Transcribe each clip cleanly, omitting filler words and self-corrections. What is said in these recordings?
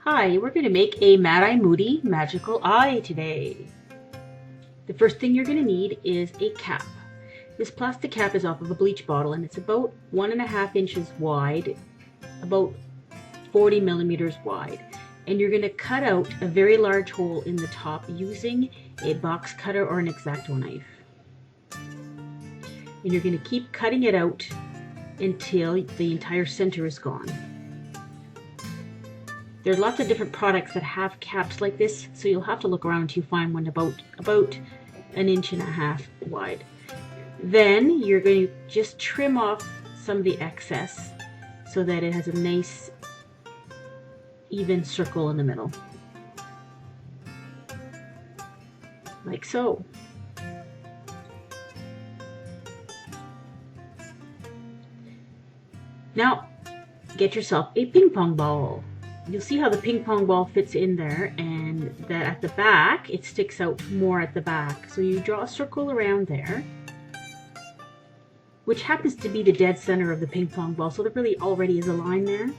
Hi, we're going to make a Eye Moody magical eye today. The first thing you're going to need is a cap. This plastic cap is off of a bleach bottle and it's about 1.5 inches wide, about 40 millimeters wide. And you're going to cut out a very large hole in the top using a box cutter or an exacto knife. And you're going to keep cutting it out until the entire center is gone. There's lots of different products that have caps like this, so you'll have to look around till you find one about 1.5 inches wide. Then you're going to just trim off some of the excess so that it has a nice even circle in the middle, like so. Now get yourself a ping pong ball. You'll see how the ping pong ball fits in there, and that at the back it sticks out more at the back. So you draw a circle around there, which happens to be the dead center of the ping pong ball, so there really already is a line there.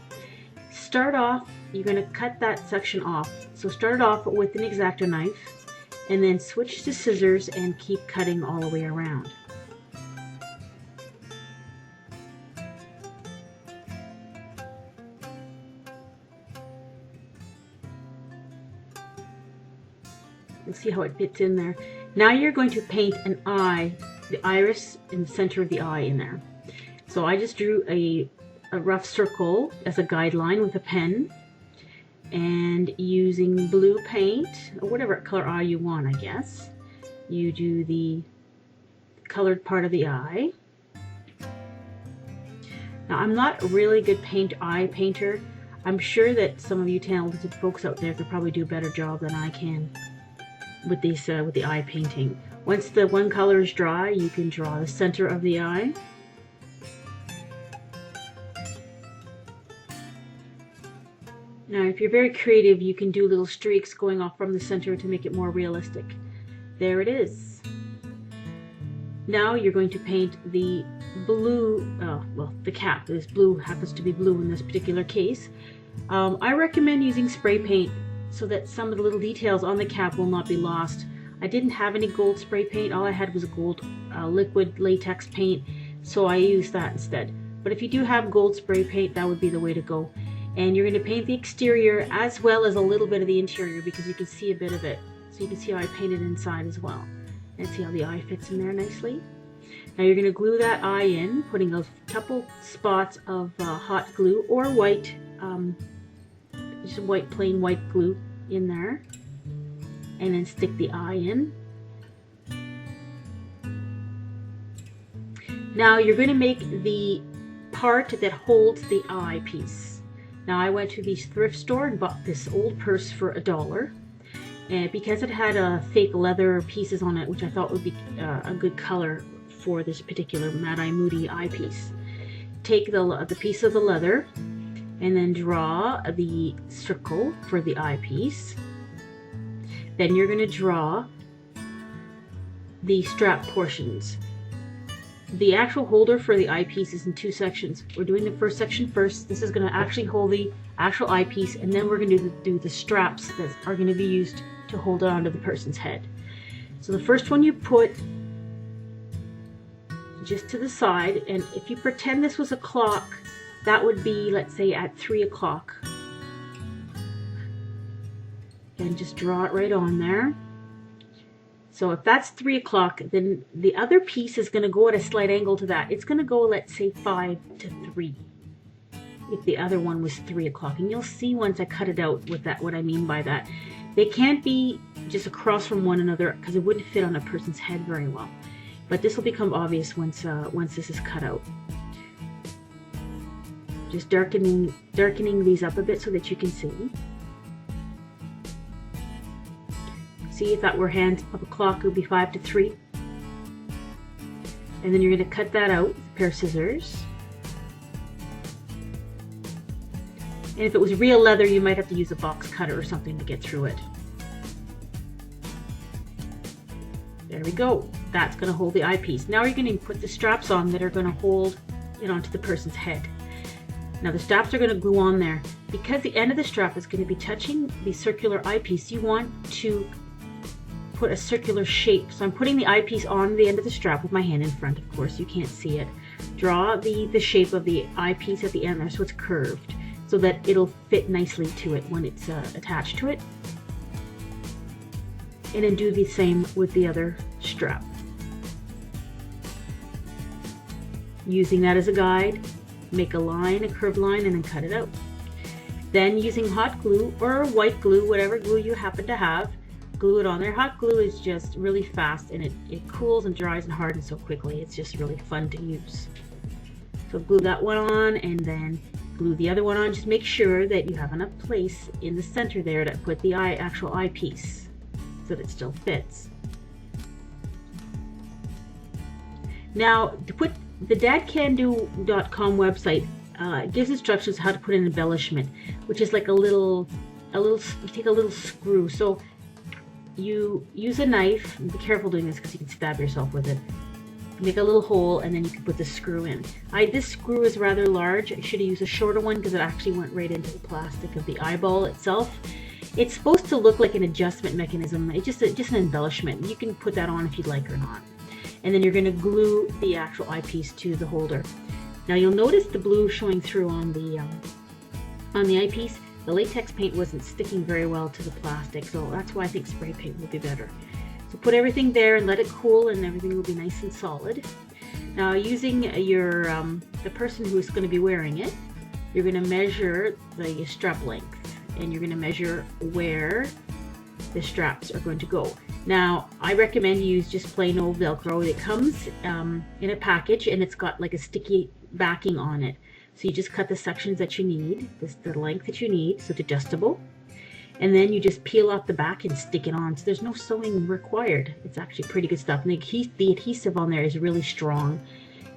Start off, you're going to cut that section off. So start off with an exacto knife and then switch to scissors and keep cutting all the way around. You'll see how it fits in there. Now you're going to paint an eye, the iris in the center of the eye in there. So I just drew a rough circle as a guideline with a pen, and using blue paint, or whatever color eye you want, I guess. You do the colored part of the eye. Now I'm not a really good eye painter. I'm sure that some of you talented folks out there could probably do a better job than I can with these with the eye painting. Once the one color is dry, you can draw the center of the eye. Now if you're very creative, you can do little streaks going off from the center to make it more realistic. There it is. Now you're going to paint the blue, well, the cap. This blue happens to be blue in this particular case. I recommend using spray paint so that some of the little details on the cap will not be lost. I didn't have any gold spray paint. All I had was a gold liquid latex paint, so I used that instead. But if you do have gold spray paint, that would be the way to go. And you're going to paint the exterior as well as a little bit of the interior, because you can see a bit of it. So you can see how I painted inside as well. And see how the eye fits in there nicely. Now you're going to glue that eye in, putting a couple spots of hot glue or white, just white, plain white glue in there, and then stick the eye in. Now you're going to make the part that holds the eyepiece. Now I went to the thrift store and bought this old purse for $1, and because it had fake leather pieces on it, which I thought would be a good color for this particular Eye Moody eyepiece. Take the piece of the leather and then draw the circle for the eyepiece. Then you're going to draw the strap portions. The actual holder for the eyepiece is in 2 sections. We're doing the first section first. This is going to actually hold the actual eyepiece, and then we're going to do the straps that are going to be used to hold it onto the person's head. So the first one you put just to the side, and if you pretend this was a clock, that would be, let's say, at 3 o'clock. And just draw it right on there. So if that's 3 o'clock, then the other piece is going to go at a slight angle to that. It's going to go, let's say, 5 to 3. If the other one was 3 o'clock. And you'll see once I cut it out with that, what I mean by that. They can't be just across from one another because it wouldn't fit on a person's head very well. But this will become obvious once this is cut out. Just darkening these up a bit so that you can see. See, if that were hands of a clock, it would be 5 to 3. And then you're going to cut that out with a pair of scissors. And if it was real leather, you might have to use a box cutter or something to get through it. There we go. That's going to hold the eyepiece. Now you're going to put the straps on that are going to hold it onto the person's head. Now the straps are going to glue on there. because the end of the strap is going to be touching the circular eyepiece, you want to put a circular shape. So I'm putting the eyepiece on the end of the strap with my hand in front. Of course, you can't see it. Draw the shape of the eyepiece at the end there so it's curved, so that it'll fit nicely to it when it's attached to it. And then do the same with the other strap. Using that as a guide, make a line, a curved line, and then cut it out. Then using hot glue or white glue, whatever glue you happen to have, glue it on there. Hot glue is just really fast, and it cools and dries and hardens so quickly. It's just really fun to use. So glue that one on and then glue the other one on. Just make sure that you have enough place in the center there to put the actual eyepiece so that it still fits. Now, to put the dadcando.com website gives instructions how to put an embellishment, which is like you take a little screw. So you use a knife, and be careful doing this because you can stab yourself with it. Make a little hole and then you can put the screw in. This screw is rather large. I should have used a shorter one because it actually went right into the plastic of the eyeball itself. It's supposed to look like an adjustment mechanism. It's just an embellishment. You can put that on if you'd like or not. And then you're going to glue the actual eyepiece to the holder. Now you'll notice the blue showing through on the eyepiece. The latex paint wasn't sticking very well to the plastic, so that's why I think spray paint will be better. So put everything there and let it cool, and everything will be nice and solid. Now using the person who's going to be wearing it, you're going to measure the strap length, and you're going to measure where the straps are going to go. Now I recommend you use just plain old Velcro. It comes in a package and it's got like a sticky backing on it. So you just cut the sections that you need, the length that you need, so it's adjustable. And then you just peel off the back and stick it on. So there's no sewing required. It's actually pretty good stuff. And the adhesive on there is really strong,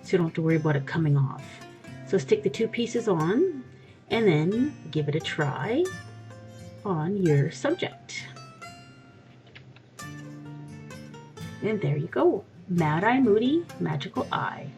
so you don't have to worry about it coming off. So stick the two pieces on and then give it a try on your subject. And there you go. Mad Eye Moody Magical Eye.